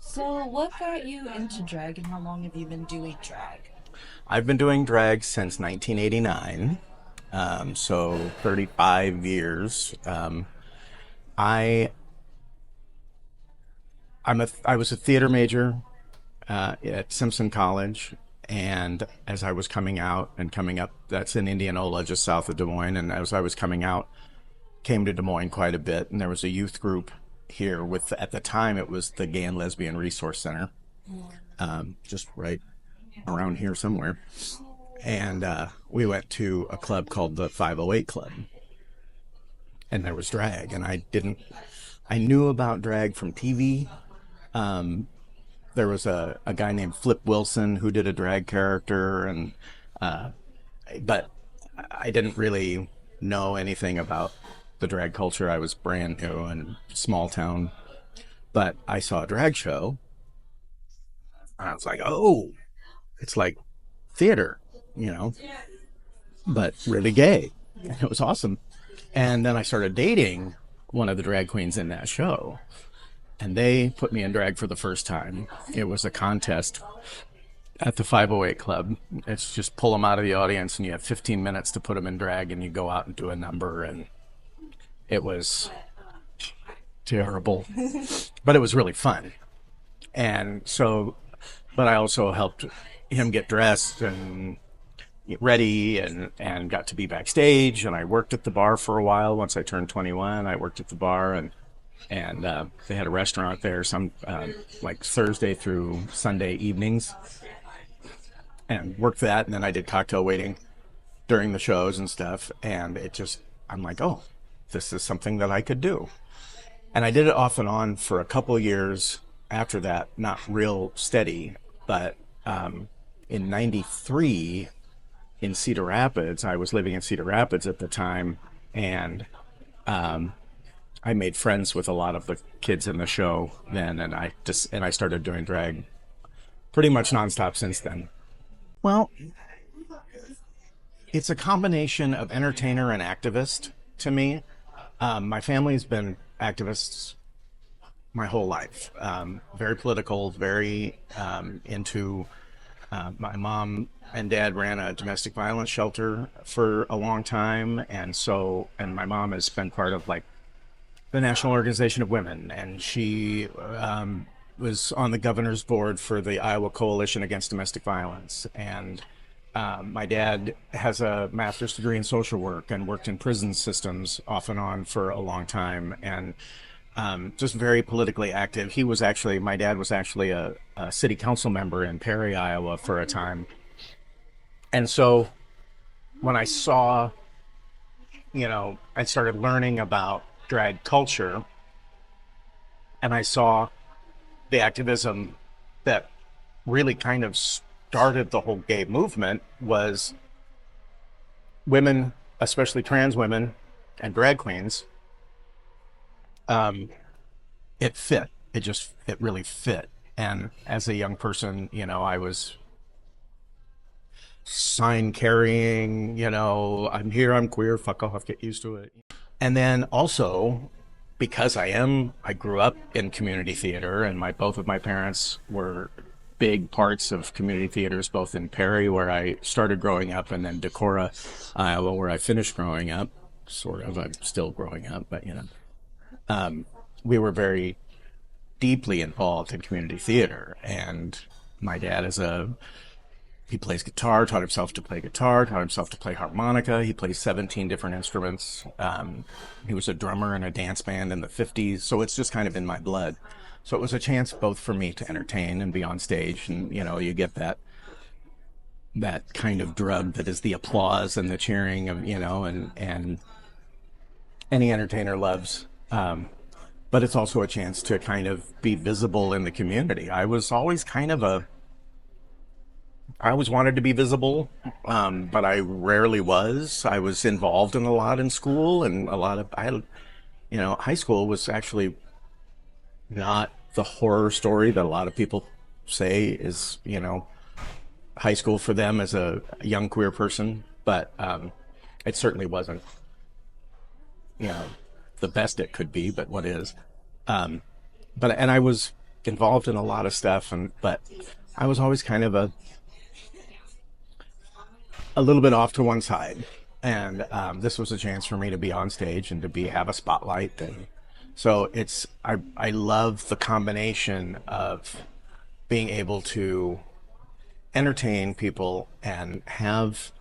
So, what got you into drag and how long have you been doing drag? I've been doing drag since 1989, so 35 years. I I was a theater major at Simpson College, and as I was coming out and coming up, that's in Indianola, just south of Des Moines. And as I was coming out, came to Des Moines quite a bit, and there was a youth group here with at the time it was the Gay and Lesbian Resource Center, just right around here somewhere. And we went to a club called the 508 Club, and there was drag, and I knew about drag from TV. There was a guy named Flip Wilson who did a drag character, and but I didn't really know anything about the drag culture. I was brand new and small town, but I saw a drag show, and I was like, oh, it's like theater, you know, but really gay. It was awesome. And then I started dating one of the drag queens in that show, and they put me in drag for the first time. It was a contest at the 508 Club. It's just pull them out of the audience, and you have 15 minutes to put them in drag, and you go out and do a number. And it was terrible, but it was really fun. And so, but I also helped him get dressed and get ready and got to be backstage. And I worked at the bar for a while. Once I turned 21, I worked at the bar, and they had a restaurant there some like Thursday through Sunday evenings, and worked that. And then I did cocktail waiting during the shows and stuff. And it just, I'm like, oh, this is something that I could do. And I did it off and on for a couple of years after that, not real steady. But in 93 in Cedar Rapids, I was living in Cedar Rapids at the time. And I made friends with a lot of the kids in the show then, and I started doing drag pretty much nonstop since then. Well, it's a combination of entertainer and activist to me. My family's been activists my whole life, very political, very into. My mom and dad ran a domestic violence shelter for a long time, and my mom has been part of like the National Organization of Women, and she was on the governor's board for the Iowa Coalition Against Domestic Violence. And my dad has a master's degree in social work and worked in prison systems off and on for a long time, and just very politically active. My dad was actually a city council member in Perry, Iowa for a time. And so when I started learning about drag culture, and I saw the activism that really kind of started the whole gay movement was women, especially trans women and drag queens. It fit. It really fit. And as a young person, I was sign carrying, I'm here, I'm queer, fuck off, get used to it. And then also, because I grew up in community theater, and both of my parents were big parts of community theaters, both in Perry, where I started growing up, and then Decorah, Iowa, where I finished growing up. Sort of, I'm still growing up, but we were very deeply involved in community theater. And my dad he plays guitar, taught himself to play guitar, taught himself to play harmonica. He plays 17 different instruments. He was a drummer in a dance band in the 50s. So it's just kind of in my blood. So it was a chance both for me to entertain and be on stage. And, you get that kind of drug that is the applause and the cheering of, and any entertainer loves. But it's also a chance to kind of be visible in the community. I always wanted to be visible, but I rarely was. I was involved in a lot in school, and high school was actually not the horror story that a lot of people say is, high school for them as a young queer person. But it certainly wasn't, you know, the best it could be, but what is. And I was involved in a lot of stuff, and but I was always kind of a little bit off to one side, and this was a chance for me to be on stage and to be have a spotlight, and so I love the combination of being able to entertain people and have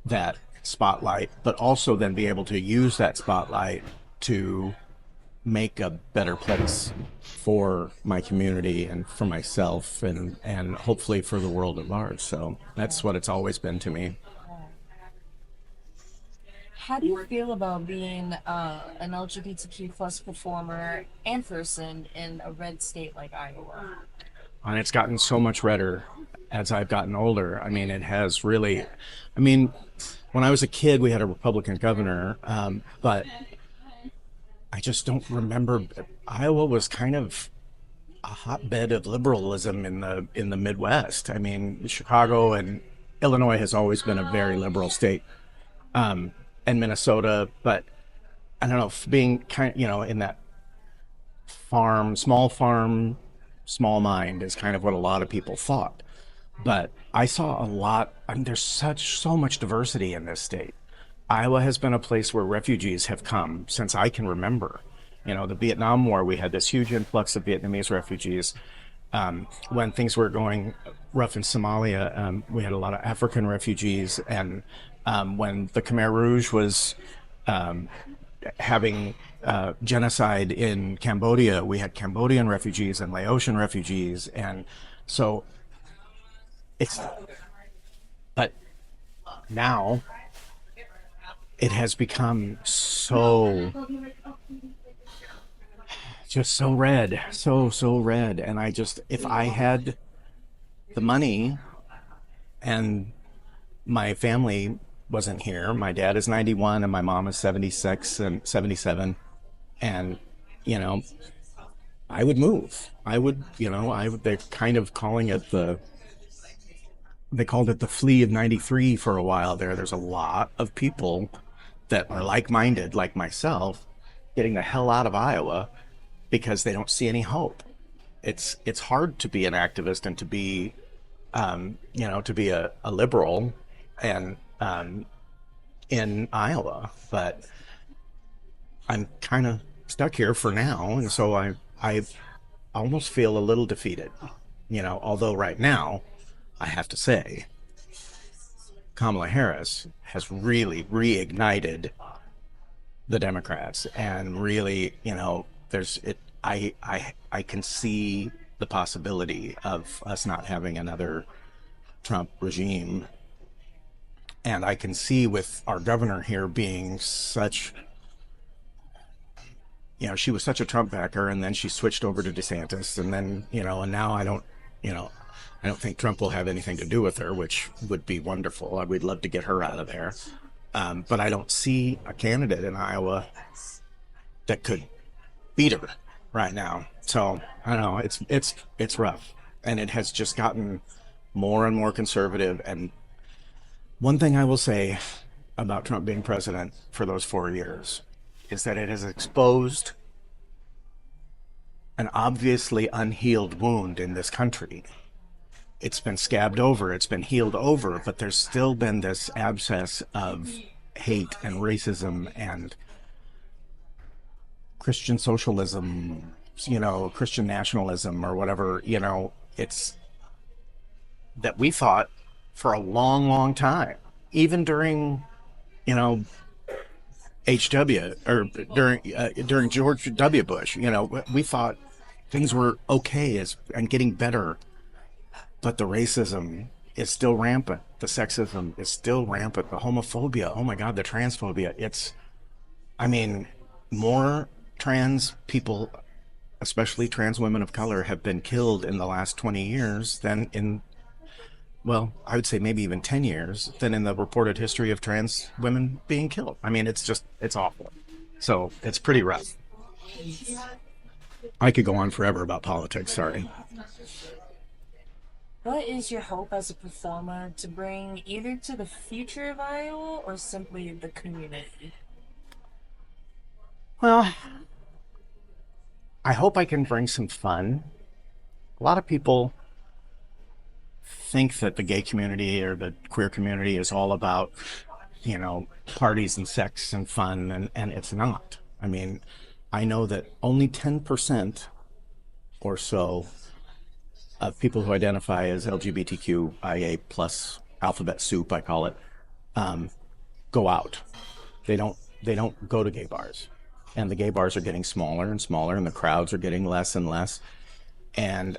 that spotlight, but also then be able to use that spotlight to make a better place for my community and for myself and hopefully for the world at large. So that's what it's always been to me. How do you feel about being an LGBTQ plus performer and person in a red state like Iowa? And it's gotten so much redder as I've gotten older. I mean, it has really, I mean, when I was a kid, we had a Republican governor, but I just don't remember. Iowa was kind of a hotbed of liberalism in the Midwest. I mean, Chicago and Illinois has always been a very liberal state, and Minnesota. But I don't know, being kind, in that farm, small mind is kind of what a lot of people thought. But I saw a lot. I mean, there's so much diversity in this state. Iowa has been a place where refugees have come since I can remember. The Vietnam War, we had this huge influx of Vietnamese refugees. When things were going rough in Somalia, we had a lot of African refugees. And when the Khmer Rouge was having genocide in Cambodia, we had Cambodian refugees and Laotian refugees. And so it's, but now it has become just so red, so red. And if I had the money and my family wasn't here, my dad is 91 and my mom is 76 and 77, and I would move. They're kind of calling it they called it the flea of 93 for a while there. There's a lot of people that are like-minded, like myself, getting the hell out of Iowa because they don't see any hope. It's hard to be an activist and to be, to be a liberal and in Iowa, but I'm kind of stuck here for now, and so I almost feel a little defeated. Although right now, I have to say, Kamala Harris has really reignited the Democrats, and really, there's it. I can see the possibility of us not having another Trump regime, and I can see with our governor here being such, she was such a Trump backer, and then she switched over to DeSantis, and then, and now I don't think Trump will have anything to do with her, which would be wonderful. We'd love to get her out of there. But I don't see a candidate in Iowa that could beat her right now. So I don't know. It's rough, and it has just gotten more and more conservative. And one thing I will say about Trump being president for those 4 years is that it has exposed an obviously unhealed wound in this country. It's been scabbed over, it's been healed over, but there's still been this abscess of hate and racism and Christian socialism, Christian nationalism or whatever, it's that we thought for a long, long time, even during, HW or during George W. Bush, we thought things were okay and getting better. But the racism is still rampant. The sexism is still rampant. The homophobia, oh my God, the transphobia. More trans people, especially trans women of color, have been killed in the last 20 years than I would say maybe even 10 years, than in the reported history of trans women being killed. It's awful. So it's pretty rough. I could go on forever about politics, sorry. What is your hope as a performer to bring either to the future of Iowa or simply the community? Well, I hope I can bring some fun a lot of people think that the gay community or the queer community is all about, parties and sex and fun, and it's not. I mean, I know that only 10% or so of people who identify as LGBTQIA plus alphabet soup, I call it, go out. They don't go to gay bars. And the gay bars are getting smaller and smaller, and the crowds are getting less and less. And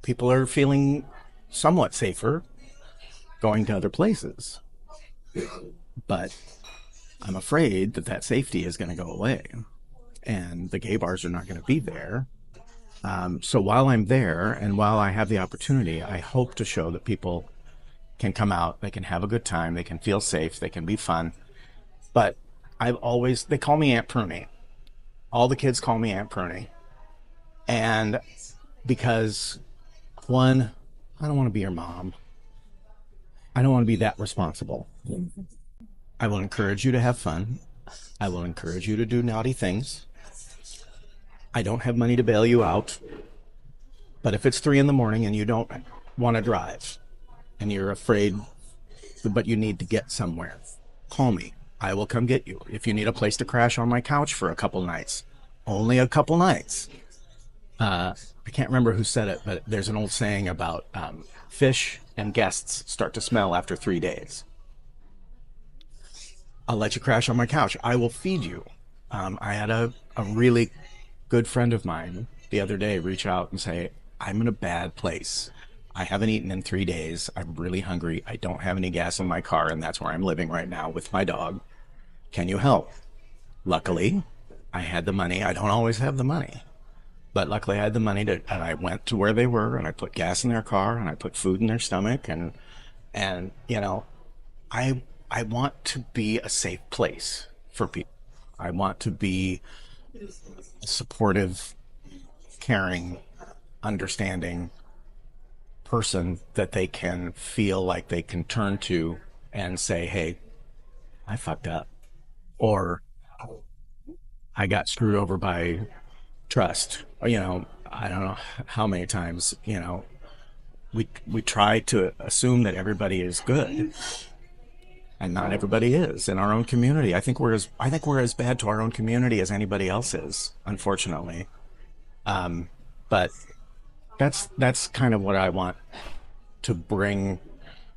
people are feeling somewhat safer going to other places. But I'm afraid that that safety is going to go away, and the gay bars are not going to be there. So while I'm there and while I have the opportunity, I hope to show that people can come out, they can have a good time, they can feel safe, they can be fun. But they call me Aunt Pruny. All the kids call me Aunt Pruny. And because, one, I don't want to be your mom. I don't want to be that responsible. I will encourage you to have fun. I will encourage you to do naughty things. I don't have money to bail you out. But if it's 3 a.m. and you don't want to drive and you're afraid, but you need to get somewhere, call me. I will come get you. If you need a place to crash on my couch for a couple nights, only a couple nights. I can't remember who said it, but there's an old saying about fish and guests start to smell after 3 days. I'll let you crash on my couch. I will feed you. I had a really good friend of mine the other day reach out and say, I'm in a bad place. I haven't eaten in 3 days. I'm really hungry. I don't have any gas in my car, and that's where I'm living right now with my dog. Can you help? Luckily, I had the money. I don't always have the money, but luckily I had the money and I went to where they were, and I put gas in their car, and I put food in their stomach, and I want to be a safe place for people. I want to be a supportive, caring, understanding person that they can feel like they can turn to and say, hey, I fucked up, or I got screwed over by trust. Or, I don't know how many times, we try to assume that everybody is good, and not everybody is in our own community. I think we're as bad to our own community as anybody else is, unfortunately. But that's kind of what I want to bring.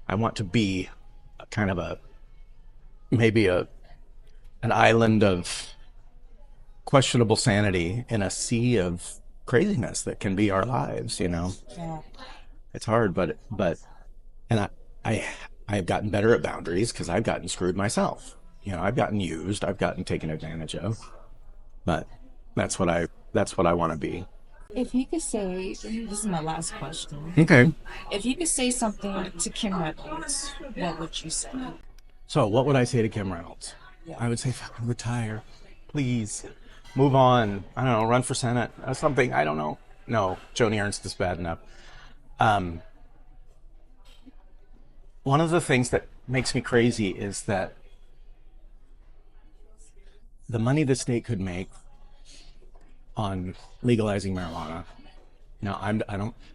I want to be kind of maybe an island of questionable sanity in a sea of craziness that can be our lives. Yeah. It's hard, but and I I've gotten better at boundaries because I've gotten screwed myself. I've gotten used, I've gotten taken advantage of. But that's what I want to be. If you could say, this is my last question. Okay. If you could say something to Kim Reynolds, what would you say? So what would I say to Kim Reynolds? Yeah. I would say fucking retire. Please. Move on. I don't know, run for Senate. Something. I don't know. No, Joni Ernst is bad enough. Um, One of the things that makes me crazy is that the money the state could make on legalizing marijuana. Now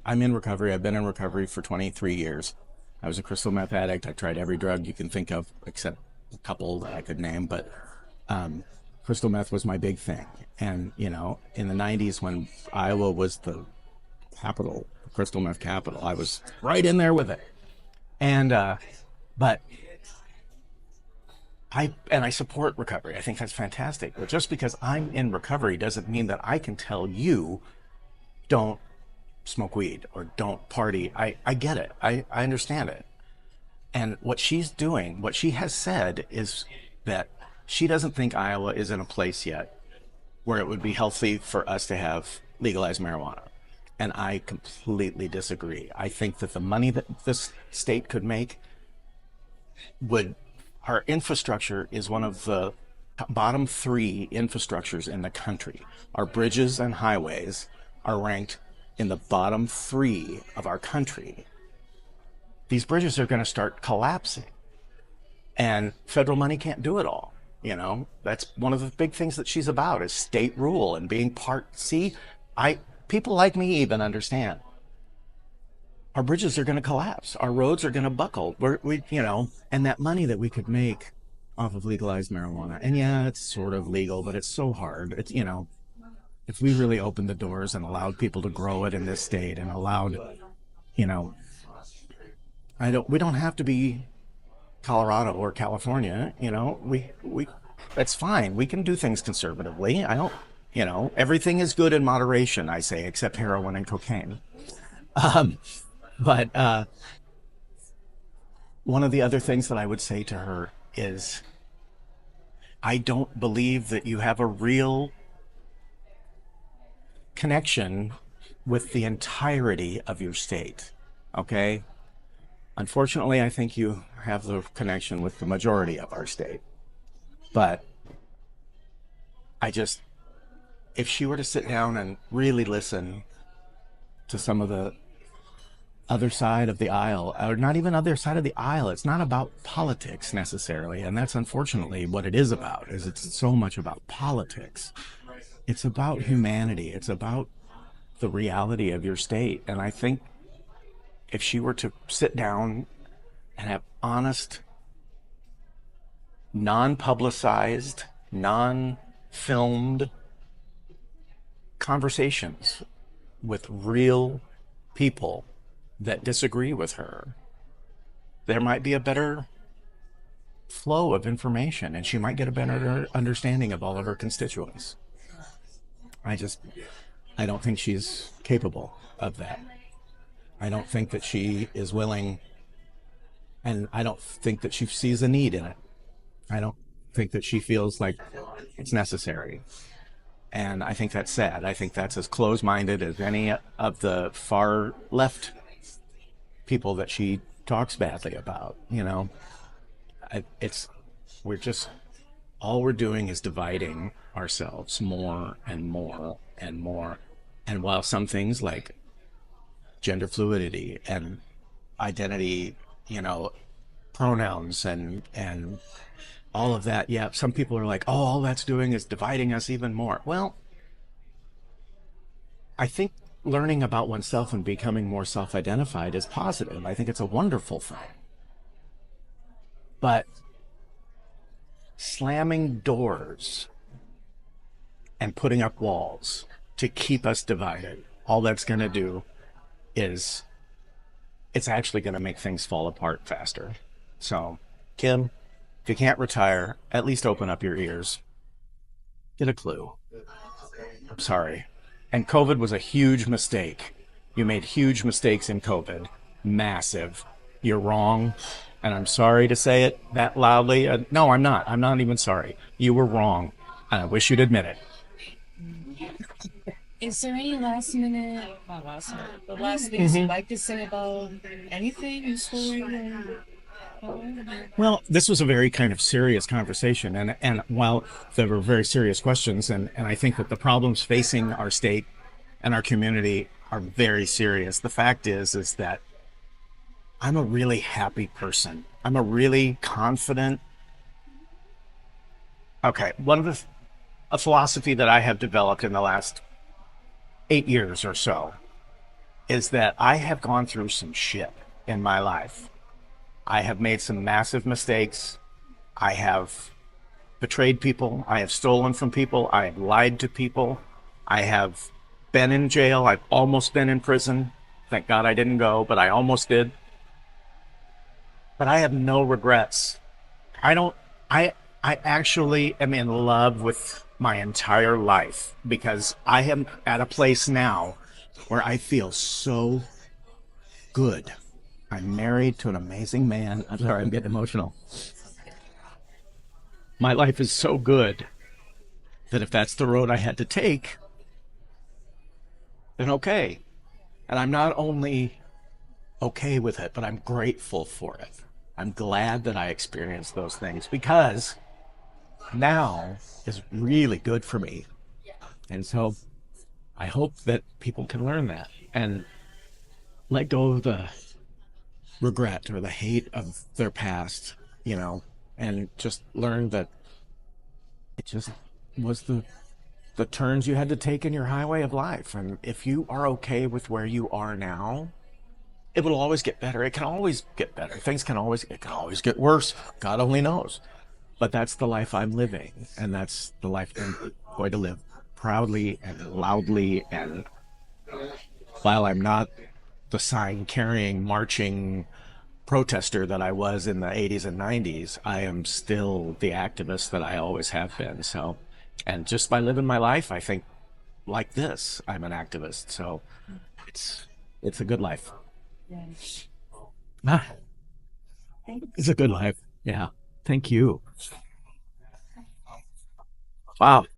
I'm in recovery. I've been in recovery for 23 years. I was a crystal meth addict. I tried every drug you can think of except a couple that I could name, but crystal meth was my big thing. And in the 90s when Iowa was the capital, crystal meth capital, I was right in there with it. And but I support recovery. I think that's fantastic. But just because I'm in recovery doesn't mean that I can tell you don't smoke weed or don't party. I get it. I understand it. And what she's doing, what she has said is that she doesn't think Iowa is in a place yet where it would be healthy for us to have legalized marijuana. And I completely disagree. I think that the money that this state could make our infrastructure is one of the bottom 3 infrastructures in the country. Our bridges and highways are ranked in the bottom 3 of our country. These bridges are going to start collapsing, and federal money can't do it all. That's one of the big things that she's about is state rule and being part. See, people like me even understand. Our bridges are going to collapse. Our roads are going to buckle. And that money that we could make off of legalized marijuana. And yeah, it's sort of legal, but it's so hard. If we really opened the doors and allowed people to grow it in this state and allowed, you know, we don't have to be Colorado or California, that's fine. We can do things conservatively. I don't, everything is good in moderation, I say, except heroin and cocaine. Um, but one of the other things that I would say to her is, I don't believe that you have a real connection with the entirety of your state. Okay? Unfortunately, I think you have the connection with the majority of our state. But if she were to sit down and really listen to some of the other side of the aisle, or not even other side of the aisle, it's not about politics necessarily. And that's unfortunately what it is about, is it's so much about politics. It's about humanity. It's about the reality of your state. And I think if she were to sit down and have honest, non-publicized, non-filmed conversations with real people that disagree with her, there might be a better flow of information and she might get a better understanding of all of her constituents. I don't think she's capable of that. I don't think that she is willing, and I don't think that she sees a need in it. I don't think that she feels like it's necessary. And I think that's sad. I think that's as close-minded as any of the far left people that she talks badly about. We're just, all we're doing is dividing ourselves more and more and more. And while some things like gender fluidity and identity, pronouns and all of that, yeah, some people are like, oh, all that's doing is dividing us even more. Well, I think learning about oneself and becoming more self-identified is positive. I think it's a wonderful thing. But slamming doors and putting up walls to keep us divided, all that's going to do is it's actually going to make things fall apart faster. So, Kim, if you can't retire, at least open up your ears. Get a clue. I'm sorry. And COVID was a huge mistake. You made huge mistakes in COVID. Massive. You're wrong. And I'm sorry to say it that loudly. No, I'm not. I'm not even sorry. You were wrong. And I wish you'd admit it. Is there any not last things you'd like to say about anything in school? Well, this was a very kind of serious conversation. And while there were very serious questions, and I think that the problems facing our state and our community are very serious, the fact is that I'm a really happy person. I'm a really confident. Okay, a philosophy that I have developed in the last 8 years or so is that I have gone through some shit in my life. I have made some massive mistakes. I have betrayed people. I have stolen from people. I have lied to people. I have been in jail. I've almost been in prison. Thank God I didn't go, but I almost did. But I have no regrets. I actually am in love with my entire life because I am at a place now where I feel so good. I'm married to an amazing man. I'm sorry, I'm getting emotional. My life is so good that if that's the road I had to take, then okay. And I'm not only okay with it, but I'm grateful for it. I'm glad that I experienced those things because now is really good for me. And so I hope that people can learn that and let go of the regret or the hate of their past, and just learn that it just was the the turns you had to take in your highway of life. And if you are okay with where you are now, it will always get better. It can always get better. It can always get worse. God only knows. But that's the life I'm living, and that's the life I'm going to live proudly and loudly. And while I'm not the sign carrying, marching protester that I was in the 80s and 90s, I am still the activist that I always have been. So, and just by living my life, I think like this, I'm an activist. So it's it's a good life. Yeah. Ah, it's Thanks. a good life. Yeah. Thank you. Wow.